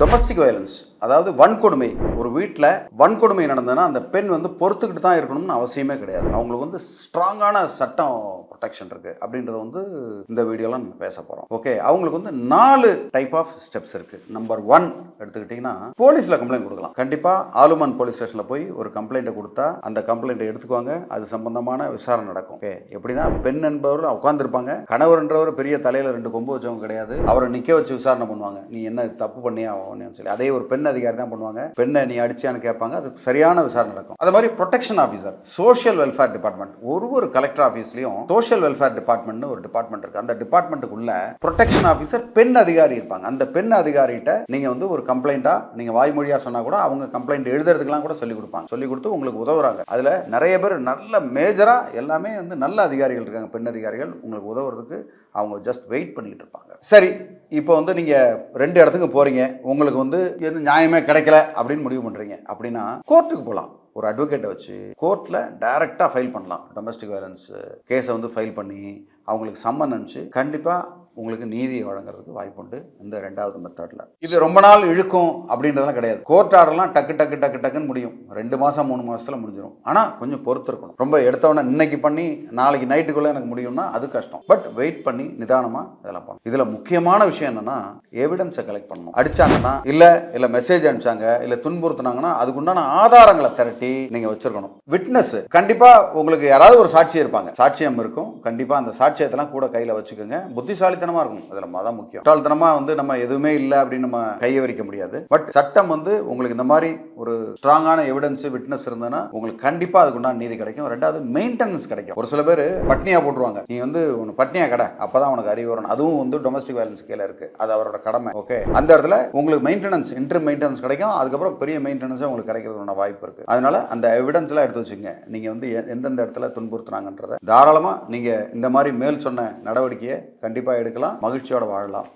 Domestic violence, அதாவது வன்கொடுமை. ஒரு வீட்டில் வன்கொடுமை நடந்ததுன்னா அந்த பெண் வந்து பொறுத்துக்கிட்டு தான் இருக்கணும்னு அவசியமே கிடையாது. அவங்களுக்கு வந்து ஸ்ட்ராங்கான சட்டம் ப்ரொடெக்ஷன் இருக்கு அப்படின்றத வந்து இந்த வீடியோலாம் நம்ம பேச போகிறோம். ஓகே, அவங்களுக்கு வந்து 4 டைப் ஆஃப் ஸ்டெப்ஸ் இருக்கு. நம்பர் 1 எடுத்துக்கிட்டிங்கன்னா, போலீஸில் கம்ப்ளைண்ட் கொடுக்கலாம். கண்டிப்பாக ஆலுமன் போலீஸ் ஸ்டேஷனில் போய் ஒரு கம்ப்ளைண்ட்டை கொடுத்தா அந்த கம்ப்ளைண்ட்டை எடுத்துக்குவாங்க. அது சம்பந்தமான விசாரணை நடக்கும். ஓகே, எப்படின்னா பெண் என்பவர் உட்காந்துருப்பாங்க, கணவர்ன்றவர் பெரிய தலையில் 2 கொம்பு வச்சவங்க கிடையாது. அவரை நிற்க வச்சு விசாரணை பண்ணுவாங்க. நீ என்ன தப்பு பண்ணியா சொல்லி. அதே ஒரு பெண் அதிகாரி தான் பண்ணுவாங்க. பெண்ணை நீ அடிச்சியான்னு கேட்பாங்க. அதுக்கு சரியான விசாரணை நடக்கும். அது மாதிரி protection officer, social welfare department, ஒரு கலெக்டர் ஆஃபீஸ்லையும் சோஷியல் வெல்ஃபேர் டிபார்ட்மெண்ட் ஒரு டிபார்ட்மெண்ட் இருக்கு. அந்த டிபார்ட்மெண்ட்டுக்குள்ள ப்ரொடெக்ஷன் ஆஃபீஸர் பெண் அதிகாரி இருப்பாங்க. அந்த பெண் அதிகாரிகிட்ட நீங்க வந்து ஒரு கம்ப்ளைண்டா நீங்க வாய்மொழியா சொன்னா கூட அவங்க கம்ப்ளைண்ட் எழுதுறதுக்கெல்லாம் கூட சொல்லி கொடுப்பாங்க. சொல்லி கொடுத்து உங்களுக்கு உதவுறாங்க. அதுல நிறைய பேர் நல்ல மேஜரா எல்லாமே வந்து நல்ல அதிகாரிகள் இருக்காங்க. பெண் அதிகாரிகள் உங்களுக்கு உதவுறதுக்கு அவங்க ஜஸ்ட் வெயிட் பண்ணிட்டு இருப்பாங்க. சரி, இப்போ வந்து நீங்க 2 இடத்துக்கு போறீங்க, உங்களுக்கு வந்து எது நியாயமே கிடைக்கல அப்படின்னு முடிவு பண்றீங்க அப்படின்னா கோர்ட்டுக்கு போகலாம். ஒரு அட்வொகேட்டை வச்சு கோர்ட்டில் டைரெக்டாக ஃபைல் பண்ணலாம். டொமஸ்டிக் வயலன்ஸ் கேஸை வந்து ஃபைல் பண்ணி அவங்களுக்கு சம்மன் அனுப்பிச்சு கண்டிப்பாக உங்களுக்கு நீதியை வழங்குறதுக்கு வாய்ப்புண்டு இந்த 2வது மெத்தடில். இது ரொம்ப நாள் இழுக்கும் அப்படின்றதெல்லாம் கிடையாது. கோர்ட் ஆர்டர்லாம் டக்குன்னு முடியும். 2 மாதம் 3 மாதத்தில் முடிஞ்சிடும். ஆனால் கொஞ்சம் பொறுத்து இருக்கணும். ரொம்ப எடுத்தவொடனே இன்னைக்கு பண்ணி நாளைக்கு நைட்டுக்குள்ளே எனக்கு முடியும்னா அது கஷ்டம். பட் வெயிட் பண்ணி நிதானமாக இதெல்லாம் பண்ணணும். இதில் முக்கியமான விஷயம் என்னன்னா, எவிடன்ஸை கலெக்ட் பண்ணணும். அடிச்சாங்கன்னா இல்லை மெசேஜ் அனுப்பிச்சாங்க இல்லை துன்புறுத்தினாங்கன்னா அதுக்குண்டான ஆதாரங்களை திரட்டி நீங்கள் வச்சிருக்கணும். விட்னஸ், கண்டிப்பாக உங்களுக்கு யாராவது ஒரு சாட்சி இருப்பாங்க, சாட்சியம் இருக்கும். கண்டிப்பாக அந்த சாட்சியத்தெல்லாம் கூட கையில் வச்சுக்கோங்க. புத்திசாலித்தனமா இருக்கணும். அதில் தான் முக்கியம். முட்டாள்தனமா வந்து நம்ம எதுவுமே இல்லை அப்படின்னு நம்ம கையை விரிக்க முடியாது. பட் சட்டம் வந்து உங்களுக்கு இந்த மாதிரி ஒரு ஸ்ட்ராங்கான எவிடன்ஸ் விட்னஸ் இருந்ததுன்னா உங்களுக்கு கண்டிப்பா அதுக்குண்டான நீதி கிடைக்கும். 2வது மெயின்டெனன்ஸ் கிடைக்கும். ஒரு சில பேர் பட்னியா போட்டுருவாங்க. நீ வந்து உனக்கு பட்னியா கடை, அப்பதான் உனக்கு அறிவு வரும். அதுவும் வந்து டொமஸ்டிக் வயலன்ஸ் கீழே இருக்கு. அது அவரோட கடமை. ஓகே, அந்த இடத்துல உங்களுக்கு மெயின்டெனன்ஸ், இன்டர் மெயின்டெனன்ஸ் கிடைக்கும். அதுக்கப்புறம் பெரிய மெயின்டெனன்ஸ் உங்களுக்கு கிடைக்கிறதுக்கான வாய்ப்பு இருக்கு. அதனால அந்த எவிடன்ஸ் எல்லாம் எடுத்து வச்சுங்க. நீங்க வந்து எந்தெந்த இடத்துல துன்புறுத்துறாங்கன்றத தாராளமா நீங்க இந்த மாதிரி மேல் சொன்ன நடவடிக்கையை கண்டிப்பா எடுக்கலாம். மகிழ்ச்சியோட வாழலாம்.